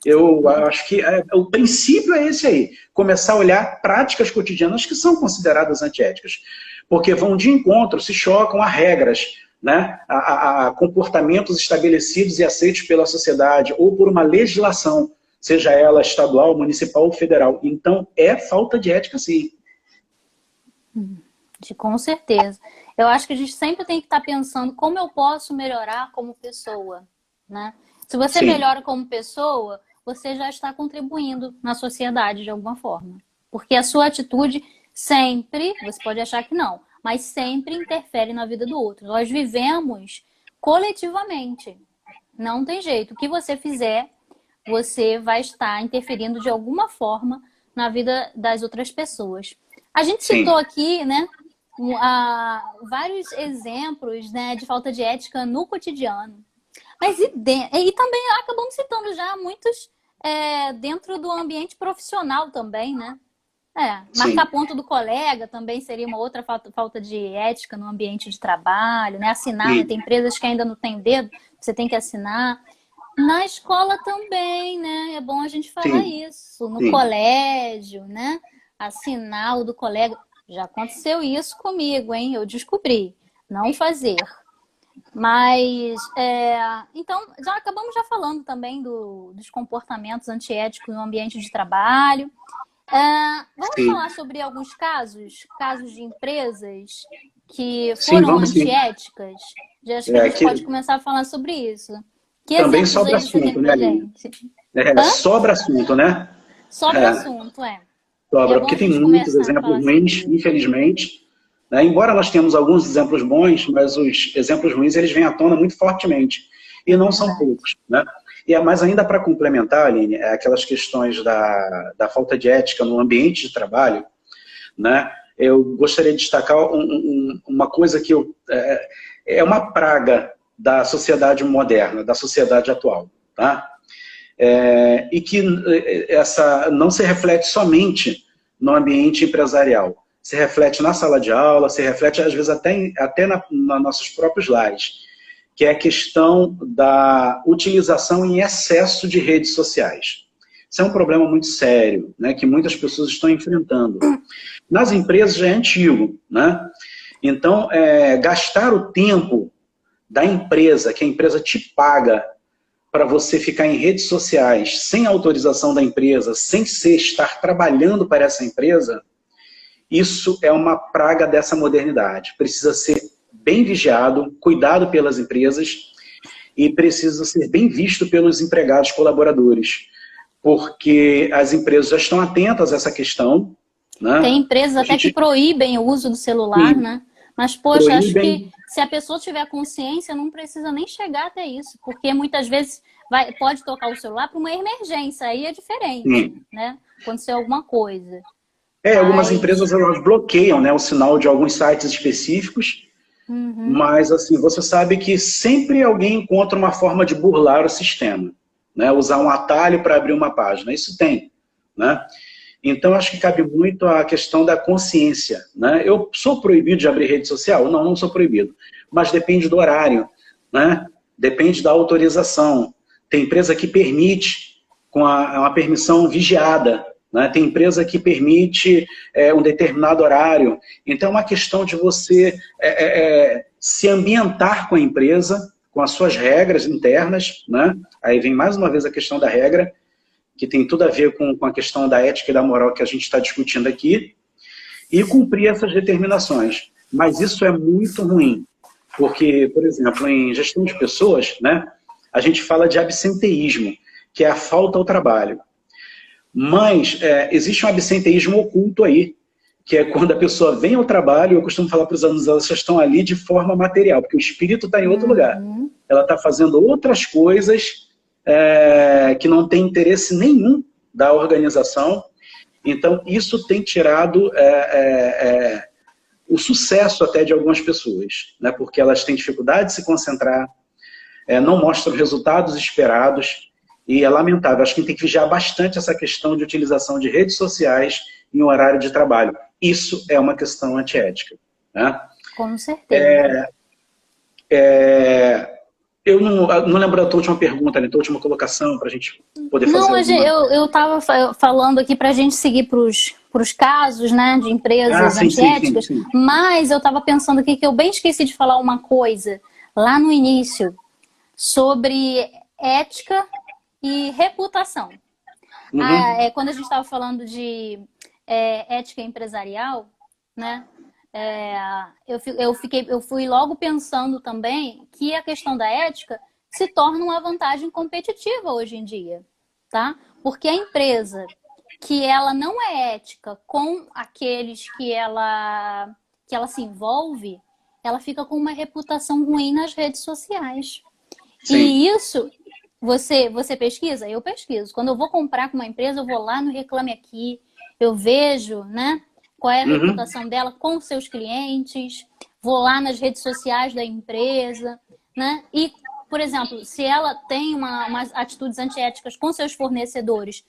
Eu acho que o princípio é esse aí, começar a olhar práticas cotidianas que são consideradas antiéticas, porque vão de encontro, se chocam a regras, né? a comportamentos estabelecidos e aceitos pela sociedade ou por uma legislação, seja ela estadual, municipal ou federal. Então, é falta de ética, sim. Com certeza. Eu acho que a gente sempre tem que estar pensando como eu posso melhorar como pessoa, né? Se você Sim, melhora como pessoa, você já está contribuindo na sociedade de alguma forma. Porque a sua atitude sempre, você pode achar que não, mas sempre interfere na vida do outro. Nós vivemos coletivamente. Não tem jeito. O que você fizer, você vai estar interferindo de alguma forma na vida das outras pessoas. A gente citou sim. aqui, né, vários exemplos, né, de falta de ética no cotidiano. Mas e também acabamos citando já muitos dentro do ambiente profissional também, né? Marcar Sim, ponto do colega também seria uma outra falta de ética no ambiente de trabalho, né? Assinar, né? sim, Tem empresas que ainda não tem dedo, você tem que assinar. Na escola também, né? É bom a gente falar sim, isso. No sim. colégio, né? Assinar o do colega. Já aconteceu isso comigo, hein? Eu descobri. Não fazer. Mas, então, já acabamos já falando também dos comportamentos antiéticos no ambiente de trabalho. Vamos Sim, falar sobre alguns casos de empresas que sim, foram vamos sim. antiéticas? Já acho que a gente pode Que começar a falar sobre isso. Que também exemplos aí sobra você tem assunto, né, pra Aline? gente? Hã? Sobra assunto, né? Sobra É, assunto, é. E é sobra, bom porque a tem gente muitos começar a exemplos falar sobre ruins, isso. infelizmente. Né? Embora nós tenhamos alguns exemplos bons, mas os exemplos ruins eles vêm à tona muito fortemente. E É não são verdade. poucos. Né? Mas ainda para complementar, Aline, aquelas questões da falta de ética no ambiente de trabalho, né? Eu gostaria de destacar uma coisa que é uma praga da sociedade moderna, da sociedade atual. Tá? E que essa não se reflete somente no ambiente empresarial. Se reflete na sala de aula, se reflete às vezes até nos nossos próprios lares, que é a questão da utilização em excesso de redes sociais. Isso é um problema muito sério, né, que muitas pessoas estão enfrentando. Nas empresas já é antigo, né? Então, gastar o tempo da empresa, que a empresa te paga para você ficar em redes sociais sem autorização da empresa, sem estar trabalhando para essa empresa, isso é uma praga dessa modernidade. Precisa ser bem vigiado, cuidado pelas empresas e precisa ser bem visto pelos empregados colaboradores, porque as empresas já estão atentas a essa questão, Tem né? empresas A até que gente proíbem o uso do celular, sim, né? Mas, poxa, acho que proíbem, se a pessoa tiver consciência, não precisa nem chegar até isso, porque muitas vezes pode tocar o celular para uma emergência, aí é diferente, sim. né? Aconteceu alguma coisa. Algumas Mas, empresas elas bloqueiam, né, o sinal de alguns sites específicos. uhum, Mas, assim, você sabe que sempre alguém encontra uma forma de burlar o sistema, né? Usar um atalho para abrir uma página. Isso tem, né? Então, acho que cabe muito a questão da consciência, né? Eu sou proibido de abrir rede social? Não, não sou proibido. Mas depende do horário, né? Depende da autorização. Tem empresa que permite com uma permissão vigiada, né? Tem empresa que permite um determinado horário. Então, é uma questão de você se ambientar com a empresa, com as suas regras internas, né? Aí vem mais uma vez a questão da regra, que tem tudo a ver com a questão da ética e da moral que a gente está discutindo aqui, e cumprir essas determinações. Mas isso é muito ruim, porque, por exemplo, em gestão de pessoas, né, a gente fala de absenteísmo, que é a falta ao trabalho. Mas existe um absenteísmo oculto aí, que é quando a pessoa vem ao trabalho, eu costumo falar para os alunos, elas já estão ali de forma material, porque o espírito está em outro lugar. uhum. Ela está fazendo outras coisas que não tem interesse nenhum da organização. Então, isso tem tirado o sucesso até de algumas pessoas, né? Porque elas têm dificuldade de se concentrar, não mostram resultados esperados, e é lamentável. Acho que tem que vigiar bastante essa questão de utilização de redes sociais em horário de trabalho. Isso é uma questão antiética, né? Com certeza. Eu não lembro da tua última pergunta, da tua última colocação, para a gente poder fazer Não, alguma... eu estava falando aqui para a gente seguir para os casos, né, de Ah, empresas sim, sim, sim, antiéticas, sim. mas eu estava pensando aqui que eu bem esqueci de falar uma coisa lá no início sobre ética e reputação. Uhum. Quando a gente estava falando de ética empresarial, né? eu fui logo pensando também que a questão da ética se torna uma vantagem competitiva hoje em dia, tá? Porque a empresa que ela não é ética com aqueles que ela se envolve, ela fica com uma reputação ruim nas redes sociais. Sim. E isso, você pesquisa? Eu pesquiso. Quando eu vou comprar com uma empresa, eu vou lá no Reclame Aqui, eu vejo, né, qual é a reputação dela com seus clientes, vou lá nas redes sociais da empresa, né? E, por exemplo, se ela tem umas atitudes antiéticas com seus fornecedores,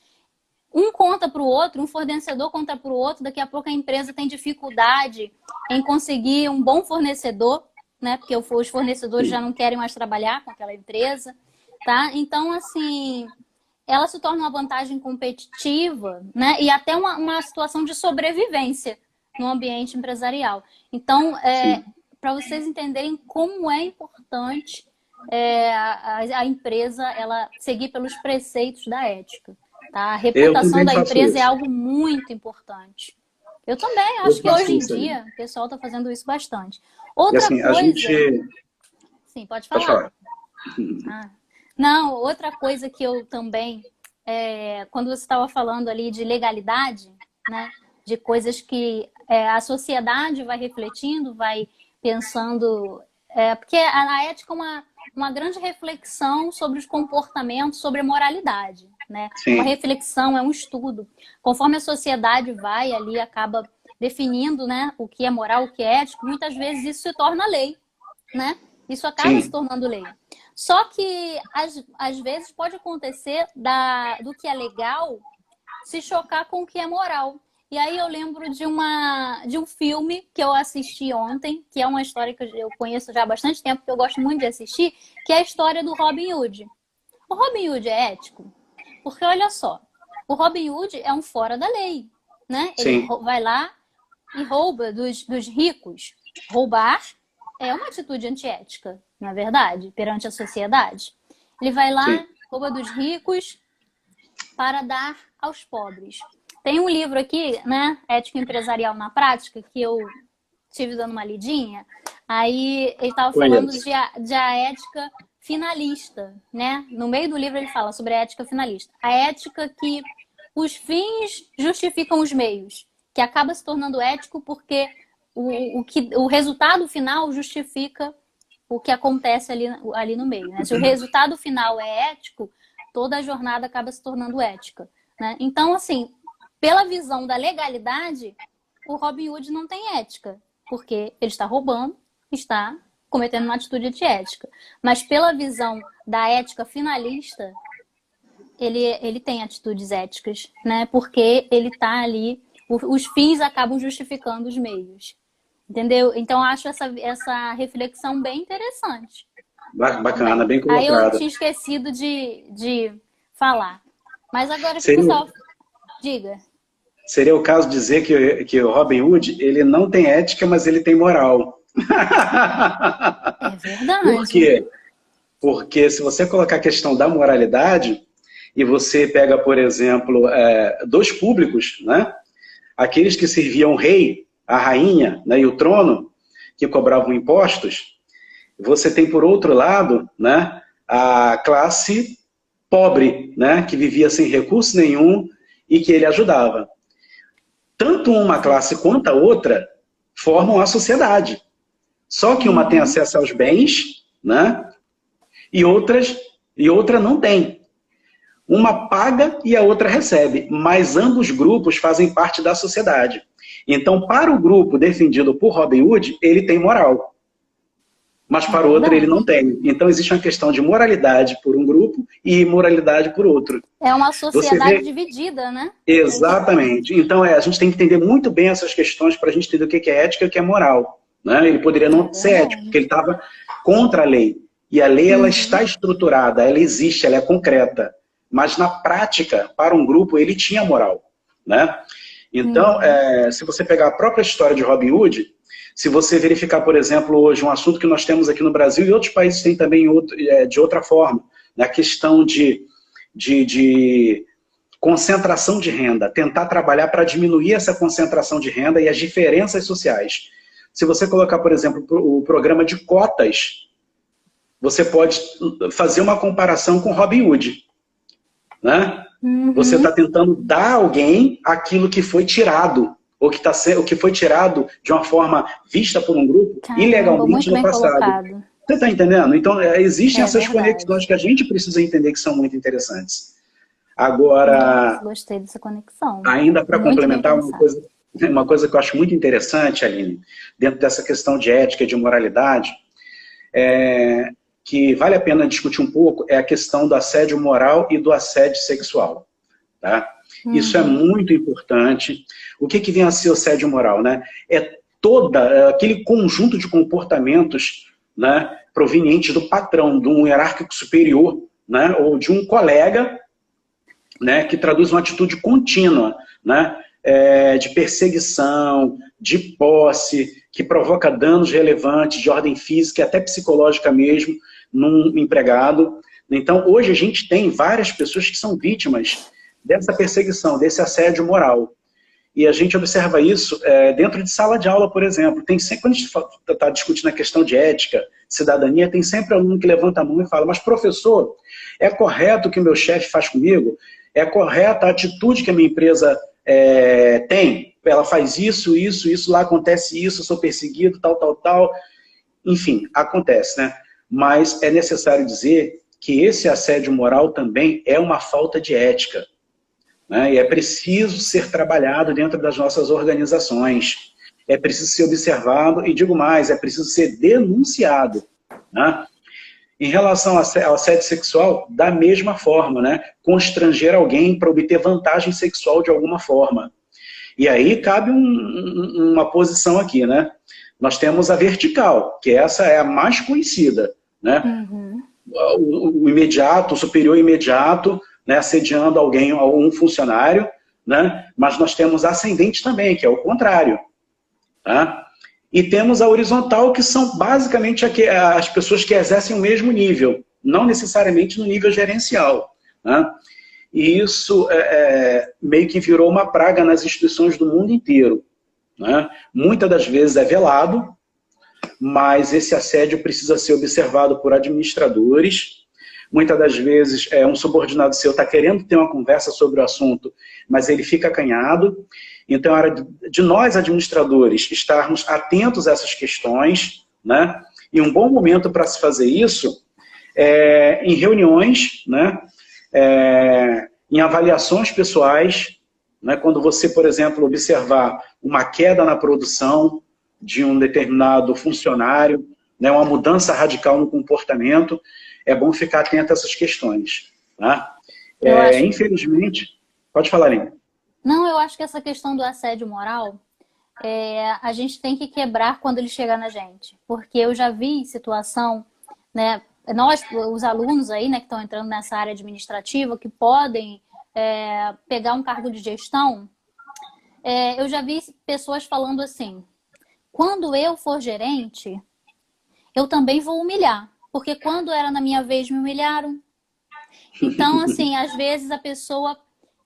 um conta para o outro, um fornecedor conta para o outro, daqui a pouco a empresa tem dificuldade em conseguir um bom fornecedor, né? Porque os fornecedores já não querem mais trabalhar com aquela empresa, tá? Então, assim, ela se torna uma vantagem competitiva, né? E até uma situação de sobrevivência no ambiente empresarial. Então, para vocês entenderem como é importante a empresa ela seguir pelos preceitos da ética. Tá? A reputação da empresa é algo muito importante. Eu também, acho que hoje em dia o pessoal está fazendo isso bastante. Outra coisa... Sim, pode falar. Pode falar. Não, outra coisa que eu também... quando você estava falando ali de legalidade, né? De coisas que a sociedade vai refletindo, vai pensando... porque a ética é uma grande reflexão sobre os comportamentos, sobre a moralidade. Né? Uma reflexão, é um estudo. Conforme a sociedade vai ali, acaba definindo, né, o que é moral, o que é ético, muitas vezes isso se torna lei. Né? Isso acaba se tornando lei. Só que, às vezes, pode acontecer do que é legal se chocar com o que é moral. E aí eu lembro de um filme que eu assisti ontem, que é uma história que eu conheço já há bastante tempo, que eu gosto muito de assistir, que é a história do Robin Hood. O Robin Hood é ético? Porque, olha só, o Robin Hood é um fora da lei, né? Ele vai lá e rouba dos ricos. Roubar é uma atitude antiética, não é verdade? Perante a sociedade. Ele vai lá, rouba dos ricos para dar aos pobres. Tem um livro aqui, né? Ética Empresarial na Prática, que eu estive dando uma lidinha. Aí ele estava falando de a ética finalista, né? No meio do livro ele fala sobre a ética finalista. A ética que os fins justificam os meios, que acaba se tornando ético porque o resultado final justifica o que acontece ali no meio. Né? Se o resultado final é ético, toda a jornada acaba se tornando ética. Né? Então, assim, pela visão da legalidade, o Robin Hood não tem ética, porque ele está roubando, está cometendo uma atitude antiética. Mas pela visão da ética finalista, ele tem atitudes éticas, né? Porque ele está ali, os fins acabam justificando os meios. Entendeu? Então, eu acho essa reflexão bem interessante. Bacana, bem colocado. Aí eu tinha esquecido de falar. Mas agora que o pessoal... Diga. Seria o caso de dizer que o Robin Hood, ele não tem ética, mas ele tem moral. É verdade. Por quê? Porque se você colocar a questão da moralidade, e você pega, por exemplo, dois públicos, né? Aqueles que serviam o rei, a rainha, né, e o trono, que cobravam impostos, você tem, por outro lado, né, a classe pobre, né, que vivia sem recurso nenhum e que ele ajudava. Tanto uma classe quanto a outra formam a sociedade. Só que uma tem acesso aos bens, né? E outra não tem. Uma paga e a outra recebe, mas ambos grupos fazem parte da sociedade. Então, para o grupo defendido por Robin Hood, ele tem moral. Mas para o outro ele não tem. Então, existe uma questão de moralidade por um grupo e imoralidade por outro. É uma sociedade dividida, né? Exatamente. Então, a gente tem que entender muito bem essas questões para a gente entender o que é ética e o que é moral. Né? Ele poderia não ser ético, porque ele estava contra a lei. E a lei, ela está estruturada, ela existe, ela é concreta. Mas na prática, para um grupo, ele tinha moral. Né? Então, se você pegar a própria história de Robin Hood, se você verificar, por exemplo, hoje um assunto que nós temos aqui no Brasil, e outros países têm também de outra forma, né? A questão de concentração de renda, tentar trabalhar para diminuir essa concentração de renda e as diferenças sociais. Se você colocar, por exemplo, o programa de cotas, você pode fazer uma comparação com Robin Hood, né? Você está tentando dar a alguém aquilo que foi tirado, ou que foi tirado de uma forma vista por um grupo, Caramba, ilegalmente muito no bem passado. colocado. Você está entendendo? Então, existem essas verdade. conexões que a gente precisa entender que são muito interessantes. Agora, Nossa, gostei dessa conexão. ainda para Muito bem complementar pensado. uma coisa que eu acho muito interessante, Aline, dentro dessa questão de ética e de moralidade, que vale a pena discutir um pouco, é a questão do assédio moral e do assédio sexual. Tá? Isso é muito importante. O que vem a ser o assédio moral? Né? É aquele conjunto de comportamentos, né, provenientes do patrão, de um hierárquico superior, né, ou de um colega, né, que traduz uma atitude contínua, né, de perseguição, de posse, que provoca danos relevantes de ordem física e até psicológica mesmo num empregado. Então, hoje a gente tem várias pessoas que são vítimas dessa perseguição, desse assédio moral. E a gente observa isso dentro de sala de aula, por exemplo. Tem sempre, quando a gente está discutindo a questão de ética, cidadania, tem sempre aluno que levanta a mão e fala, mas professor, é correto o que o meu chefe faz comigo? É correta a atitude que a minha empresa tem? Ela faz isso, lá acontece isso, eu sou perseguido, tal. Enfim, acontece, né? Mas é necessário dizer que esse assédio moral também é uma falta de ética. Né? E é preciso ser trabalhado dentro das nossas organizações. É preciso ser observado e, digo mais, é preciso ser denunciado. Né? Em relação ao assédio sexual, da mesma forma, né? Constranger alguém para obter vantagem sexual de alguma forma. E aí cabe uma posição aqui, né? Nós temos a vertical, que essa é a mais conhecida, né? O imediato, o superior imediato, né, assediando alguém, um funcionário, né? Mas nós temos ascendente também, que é o contrário. Tá? E temos a horizontal, que são basicamente as pessoas que exercem o mesmo nível, não necessariamente no nível gerencial. Né? E isso meio que virou uma praga nas instituições do mundo inteiro. Né? Muitas das vezes é velado, mas esse assédio precisa ser observado por administradores. Muitas das vezes um subordinado seu está querendo ter uma conversa sobre o assunto, mas ele fica acanhado. Então é hora de nós, administradores, estarmos atentos a essas questões, né? E um bom momento para se fazer isso é em reuniões, né? Em avaliações pessoais, né? Quando você, por exemplo, observar uma queda na produção de um determinado funcionário, né? Uma mudança radical no comportamento, é bom ficar atento a essas questões. Tá? Infelizmente... Pode falar, Lina. Não, eu acho que essa questão do assédio moral, a gente tem que quebrar quando ele chegar na gente. Porque eu já vi situação, né, nós, os alunos aí, né, que estão entrando nessa área administrativa, que podem pegar um cargo de gestão, eu já vi pessoas falando assim, quando eu for gerente, eu também vou humilhar. Porque quando era na minha vez, me humilharam. Então, assim, às vezes a pessoa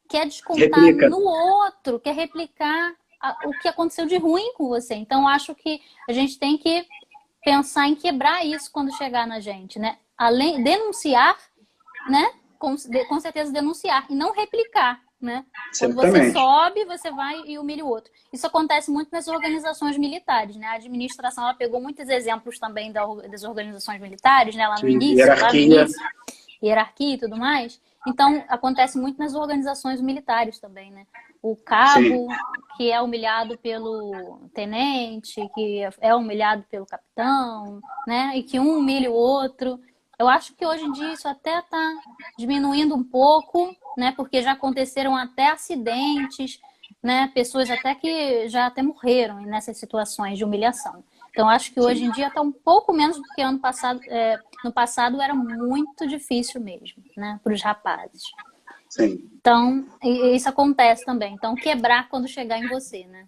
quer descontar no outro, quer replicar o que aconteceu de ruim com você. Então, acho que a gente tem que pensar em quebrar isso quando chegar na gente, né? Além denunciar, né? Com certeza denunciar e não replicar, né? Quando você sobe, você vai e humilha o outro. Isso acontece muito nas organizações militares, né? A administração, ela pegou muitos exemplos também das organizações militares, né? Lá no início, hierarquia e tudo mais. Então, acontece muito nas organizações militares também, né? O cabo que é humilhado pelo tenente, que é humilhado pelo capitão, né? E que um humilha o outro. Eu acho que hoje em dia isso até está diminuindo um pouco, né? Porque já aconteceram até acidentes, né? Pessoas até que já até morreram nessas situações de humilhação. Então, acho que hoje em dia está um pouco menos do que ano passado. No passado era muito difícil mesmo, né? Para os rapazes. Sim. Então, isso acontece também. Então, quebrar quando chegar em você, né?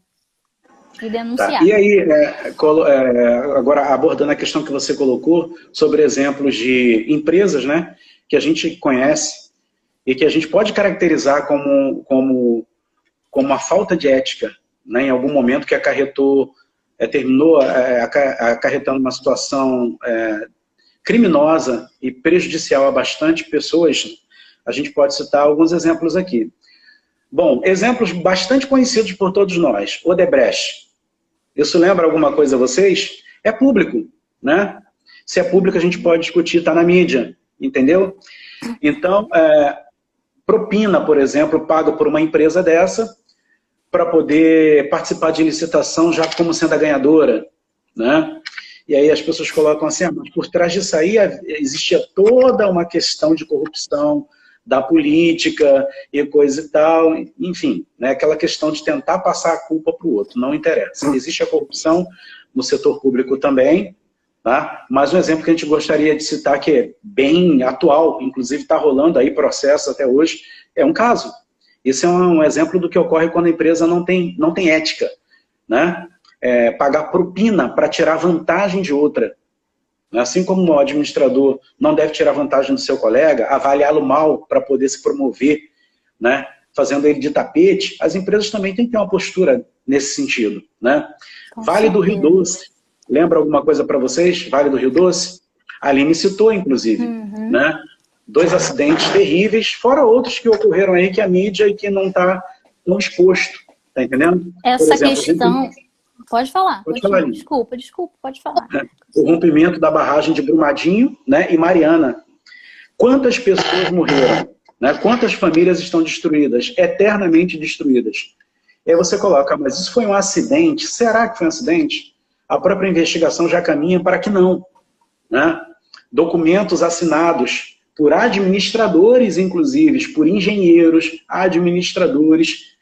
E denunciar. Tá. E aí, agora abordando a questão que você colocou sobre exemplos de empresas, né, que a gente conhece e que a gente pode caracterizar como uma falta de ética, né, em algum momento que acarretou terminou acarretando uma situação criminosa e prejudicial a bastante pessoas, a gente pode citar alguns exemplos aqui. Bom, exemplos bastante conhecidos por todos nós. Odebrecht. Isso lembra alguma coisa a vocês? É público, né? Se é público, a gente pode discutir, está na mídia, entendeu? Então, propina, por exemplo, paga por uma empresa dessa para poder participar de licitação já como sendo a ganhadora, né? E aí as pessoas colocam assim, mas por trás disso aí existia toda uma questão de corrupção da política e coisa e tal, enfim, né? Aquela questão de tentar passar a culpa para o outro, não interessa. Existe a corrupção no setor público também, tá? Mas um exemplo que a gente gostaria de citar, que é bem atual, inclusive está rolando aí processo até hoje, é um caso. Esse é um exemplo do que ocorre quando a empresa não tem ética, né? Pagar propina para tirar vantagem de outra. Assim como o administrador não deve tirar vantagem do seu colega, avaliá-lo mal para poder se promover, né? Fazendo ele de tapete, as empresas também têm que ter uma postura nesse sentido, né? Vale do Rio Doce. Lembra alguma coisa para vocês? Vale do Rio Doce? A Aline citou, inclusive, né? 2 acidentes terríveis, fora outros que ocorreram aí que a mídia e que não está tão exposto, tá entendendo? Essa questão... Pode falar. Pode falar. Desculpa, pode falar. O rompimento da barragem de Brumadinho, né, e Mariana. Quantas pessoas morreram? Né? Quantas famílias estão destruídas? Eternamente destruídas. E aí você coloca, mas isso foi um acidente? Será que foi um acidente? A própria investigação já caminha para que não, né? Documentos assinados por administradores, inclusive, por engenheiros, administradores,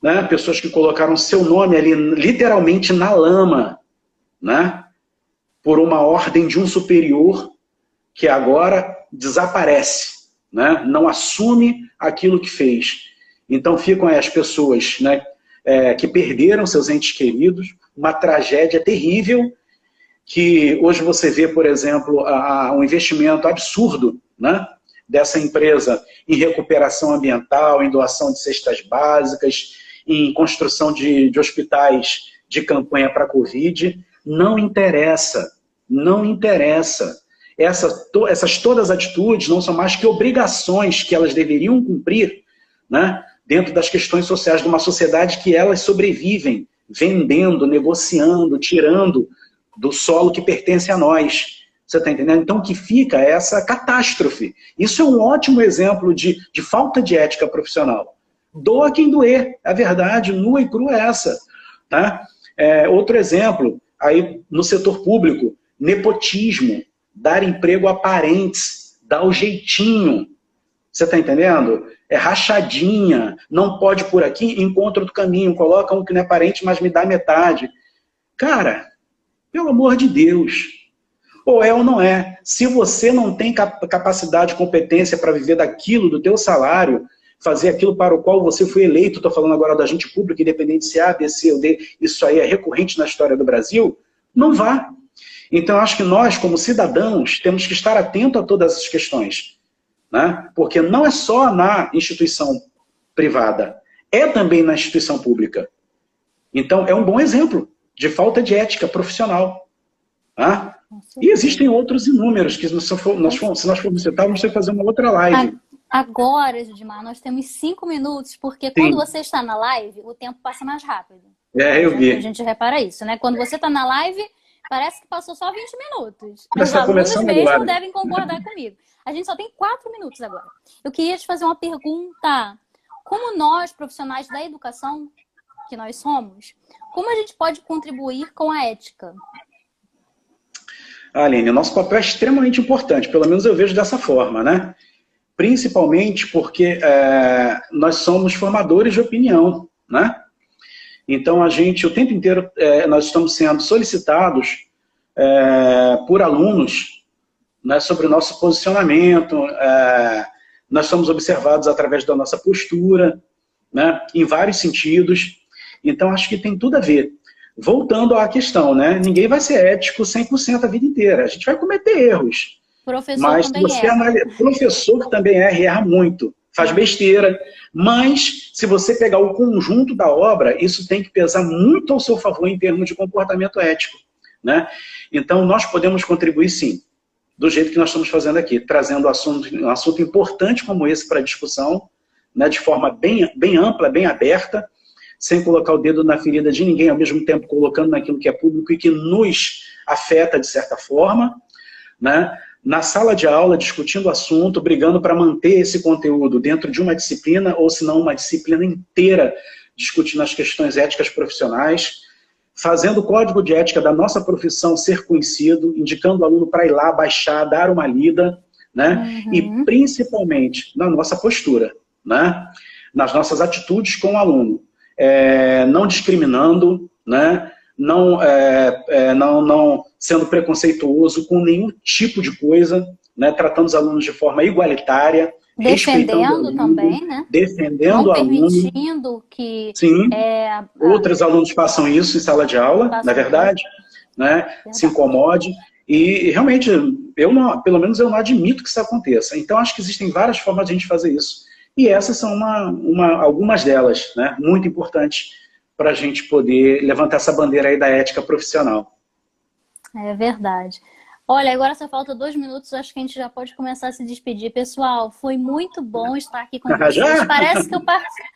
né? Pessoas que colocaram seu nome ali, literalmente na lama, né? Por uma ordem de um superior que agora desaparece, né? Não assume aquilo que fez. Então ficam as pessoas, né, que perderam seus entes queridos, uma tragédia terrível, que hoje você vê, por exemplo, um investimento absurdo, né, dessa empresa em recuperação ambiental, em doação de cestas básicas, em construção de hospitais de campanha para a Covid. Não interessa, não interessa. Essas todas as atitudes não são mais que obrigações que elas deveriam cumprir, né, dentro das questões sociais de uma sociedade que elas sobrevivem, vendendo, negociando, tirando do solo que pertence a nós. Você está entendendo? Então, que fica essa catástrofe. Isso é um ótimo exemplo de falta de ética profissional. Doa quem doer. A verdade nua e crua é essa. Tá? Outro exemplo, aí no setor público, nepotismo, dar emprego a parentes, dar o jeitinho. Você está entendendo? É rachadinha, não pode por aqui, encontra outro caminho, coloca um que não é parente, mas me dá metade. Cara, pelo amor de Deus, ou é ou não é. Se você não tem capacidade, competência para viver daquilo, do teu salário, fazer aquilo para o qual você foi eleito, estou falando agora do agente público, independente se A, B, C ou D, isso aí é recorrente na história do Brasil, não vá. Então, acho que nós, como cidadãos, temos que estar atentos a todas essas questões. Né? Porque não é só na instituição privada, é também na instituição pública. Então, é um bom exemplo de falta de ética profissional. Tá? E existem outros inúmeros, que se nós formos citar, vamos ter que fazer uma outra live. Agora, Judimar, nós temos 5 minutos, porque quando você está na live, o tempo passa mais rápido. Eu vi. A gente repara isso, né? Quando você está na live, parece que passou só 20 minutos. Mas os alunos mesmo agora devem concordar comigo. A gente só tem 4 minutos agora. Eu queria te fazer uma pergunta. Como nós, profissionais da educação, que nós somos, como a gente pode contribuir com a ética? Aline, o nosso papel é extremamente importante, pelo menos eu vejo dessa forma, né? Principalmente porque nós somos formadores de opinião, né? Então, a gente, o tempo inteiro, nós estamos sendo solicitados por alunos, né, sobre o nosso posicionamento, nós somos observados através da nossa postura, né, em vários sentidos. Então, acho que tem tudo a ver. Voltando à questão, né, ninguém vai ser ético 100% a vida inteira. A gente vai cometer erros. Professor mas também professor que também erra e erra muito. faz besteira. Mas, se você pegar o conjunto da obra, isso tem que pesar muito ao seu favor em termos de comportamento ético, né? Então, nós podemos contribuir, sim, do jeito que nós estamos fazendo aqui, trazendo um assunto importante como esse para a discussão, né, de forma bem ampla, bem aberta, sem colocar o dedo na ferida de ninguém, ao mesmo tempo colocando naquilo que é público e que nos afeta de certa forma, né? Na sala de aula, discutindo o assunto, brigando para manter esse conteúdo dentro de uma disciplina, ou se não uma disciplina inteira, discutindo as questões éticas profissionais, fazendo o código de ética da nossa profissão ser conhecido, indicando o aluno para ir lá, baixar, dar uma lida, né? E principalmente na nossa postura, né? Nas nossas atitudes com o aluno. Não discriminando, né? Não sendo preconceituoso com nenhum tipo de coisa, né? Tratando os alunos de forma igualitária, defendendo também, né? Defendendo o aluno. Não permitindo que... Sim, outros alunos façam isso em sala de aula, na verdade, né? Se incomode. E realmente, pelo menos eu não admito que isso aconteça. Então, acho que existem várias formas de a gente fazer isso. E essas são algumas delas, né? Muito importantes para a gente poder levantar essa bandeira aí da ética profissional. É verdade. Olha, agora só falta 2 minutos, acho que a gente já pode começar a se despedir. Pessoal, foi muito bom estar aqui com vocês. Já? Parece que eu participo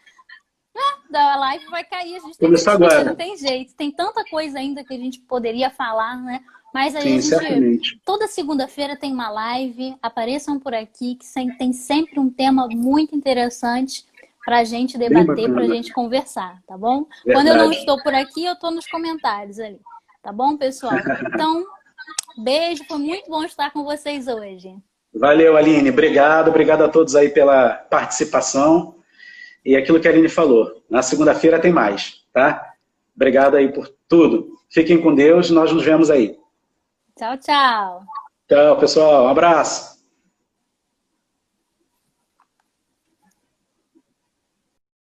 da live, vai cair, a gente tem que despedir, não tem jeito. Tem tanta coisa ainda que a gente poderia falar, né? Mas aí Sim, toda segunda-feira tem uma live, apareçam por aqui, que tem sempre um tema muito interessante para a gente debater, para a gente conversar, tá bom? Verdade. Quando eu não estou por aqui, eu estou nos comentários ali, tá bom, pessoal? Então, beijo, foi muito bom estar com vocês hoje. Valeu, Aline, obrigado a todos aí pela participação. E aquilo que a Aline falou, na segunda-feira tem mais, tá? Obrigado aí por tudo. Fiquem com Deus, nós nos vemos aí. Tchau, tchau. Tchau, pessoal. Um abraço.